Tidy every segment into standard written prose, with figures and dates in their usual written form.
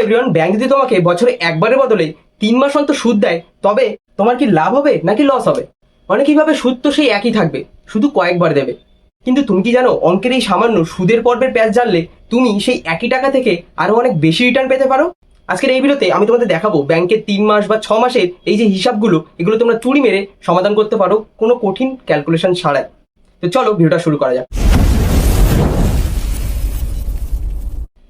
Everyone, bank যদি তোমাকে বছরে একবারের বদলে 3 মাস অন্তর সুদ দেয় তবে তোমার কি লাভ হবে নাকি লস হবে? অনেকেই ভাবে সুদ তো সেই একই থাকবে, শুধু কয়েকবার দেবে। কিন্তু তুমি কি জানো, অঙ্কের এই সামান্য সুদের পর্বের প্যাচ জানলে তুমি সেই একই টাকা থেকে আরো অনেক বেশি রিটার্ন পেতে পারো। আজকের এই ভিডিওতে আমি তোমাদের দেখাবো ব্যাংকের 3 মাস বা 6 মাসের এই যে হিসাবগুলো, এগুলো তোমরা চুরি মেরে সমাধান করতে পারো কোনো কঠিন ক্যালকুলেশন ছাড়াই। তো চলো ভিডিওটা শুরু করা যাক।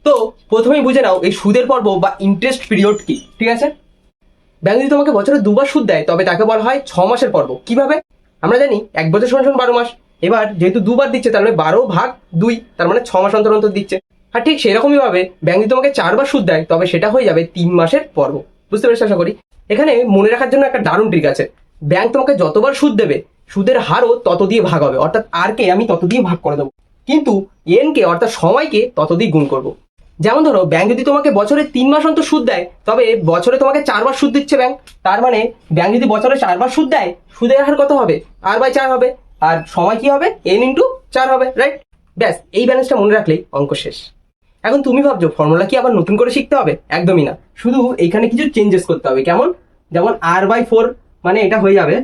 তো প্রথমেই বুঝে নাও এই সুদের পর্ব বা ইন্টারেস্ট পিরিয়ড কি, ঠিক আছে? ব্যাংক যদি তোমাকে বছরে 2 বার সুদ দেয় তবে তাকে বলা হয় 6 মাসের পর্ব। কিভাবে? আমরা জানি 1 বছর সমান 12 মাস। এবার যেহেতু 2 বার দিচ্ছে তার মানে 12/2, তার মানে 6 মাস অন্তর অন্তর দিচ্ছে। আর ঠিক সেরকমই ভাবে ব্যাংক যদি তোমাকে 4 বার সুদ দেয় তবে সেটা হয়ে যাবে 3 মাসের পর্ব। বুঝতে পেরেছি আশা করি। এখানে মনে রাখার জন্য একটা দারুণ ট্রিক আছে। ব্যাংক তোমাকে যতবার সুদ দেবে সুদের হারও তত দিয়ে ভাগ হবে, অর্থাৎ আর কে আমি তত দিয়ে ভাগ করে দেবো, কিন্তু এন কে অর্থাৎ সময়কে তত দিয়ে গুণ করবো। যেমন ধরো, ব্যাংক যদি তোমাকে বছরে 3 মাস অন্তর সুদ দেয় তবে বছরে তোমাকে 4 বার সুদ দিচ্ছে ব্যাংক। তার মানে ব্যাংক যদি বছরে 4 বার সুদ দেয়, সুদের হার কত হবে? R/4 হবে। আর সময় কি হবে? N×4 হবে, রাইট? ব্যাস, এই ব্যালেন্সটা মনে রাখলেই অঙ্ক শেষ। এখন তুমি ভাবছো ফর্মুলা কি আবার নতুন করে শিখতে হবে? একদমই না, শুধু এইখানে কিছু চেঞ্জেস করতে হবে। কেমন? যেমন R/4 মানে এটা হয়ে যাবে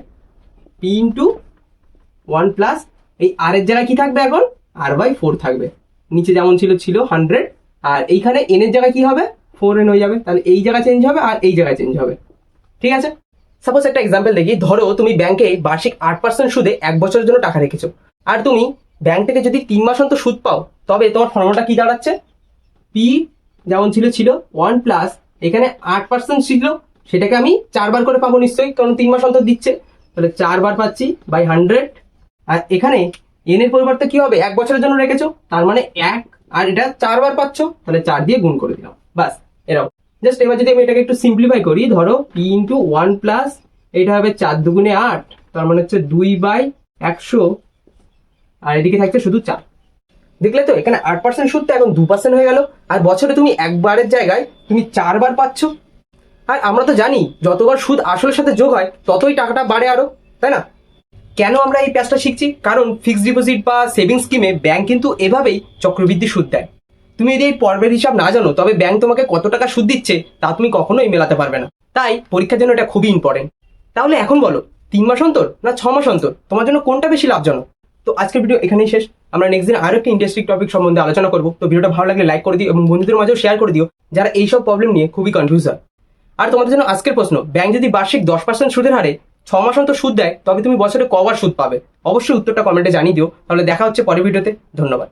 P×1+, এই R এর জায়গায় কি থাকবে? এখন R/4 থাকবে। নিচে যেমন ছিল 100, আর এইখানে এন এর জায়গায় কি হবে? 4n হয়ে যাবে। তাহলে এই জায়গায় চেঞ্জ হবে আর এই জায়গায় চেঞ্জ হবে, ঠিক আছে? সাপোজ একটা এক্সাম্পল দেখি। ধরো তুমি ব্যাংকে বার্ষিক 8% সুদে 1 বছরের জন্য টাকা রেখেছো, আর তুমি ব্যাংক থেকে যদি 3 মাস অন্তর সুদ পাও তবে তোমার ফর্মুলাটা কি দাঁড়াচ্ছে? P যেমন ছিল 1+, এখানে 8% ছিল, সেটাকে আমি 4 বার করে পাবো নিশ্চয়ই, কারণ 3 মাস অন্তর দিচ্ছে। তাহলে 4 বার পাচ্ছি বাই 100। আর এখানে এন এর পরিবর্তে কি হবে? 1 বছরের জন্য রেখেছো, তার মানে 1, আর এটা 4 বার পাচ্ছ, তাহলে 4 দিয়ে গুণ করে দিলাম। বাস, এরকম। জাস্ট এবার যদি আমি এটাকে একটু সিম্পলিফাই করি, ধরো P×1+, এটা হবে 4 দুগুণে 8, তার মানে হচ্ছে 2/100, আর এদিকে থাকছে শুধু 4। দেখলে তো, এখানে 8% সুদটা এখন 2% হয়ে গেল, আর বছরে তুমি একবারের জায়গায় তুমি 4 বার পাচ্ছ। আর আমরা তো জানি যতবার সুদ আসলের সাথে যোগ হয় ততই টাকাটা বাড়ে আরো, তাই না? কেন আমরা এই প্যাচটা শিখছি? কারণ ফিক্সড ডিপোজিট বা সেভিংস স্কিমে ব্যাংক কিন্তু এভাবেই চক্রবৃদ্ধি সুদ দেয়। তুমি যদি এই পর্বের হিসাব না জানো তবে ব্যাংক তোমাকে কত টাকা সুদ দিচ্ছে তা তুমি কখনোই মেলাতে পারবে না। তাই পরীক্ষার জন্য এটা খুবই ইম্পর্টেন্ট। তাহলে এখন বলো, 3 মাস অন্তর না 6 মাস অন্তর তোমার জন্য কোনটা বেশি লাভজনক? তো আজকের ভিডিও এখানেই শেষ। আমরা নেক্সট দিন আরো একটা ইন্টারেস্টিং টপিক সম্বন্ধে আলোচনা করবো। তো ভিডিওটা ভালো লাগলে লাইক করে দিও এবং বন্ধুদের মাঝেও শেয়ার করে দিও যারা এইসব প্রবলেম নিয়ে খুবই কনফিউজ হয়। আর তোমাদের জন্য আজকের প্রশ্ন, ব্যাংক যদি বার্ষিক 10% সুদের হারে 6 মাস অন্তর সুদ দেয় তবে তুমি বছরে কবার সুদ পাবে? অবশ্যই উত্তরটা কমেন্টে জানিয়ে দিও। তাহলে দেখা হচ্ছে পরের ভিডিওতে। ধন্যবাদ।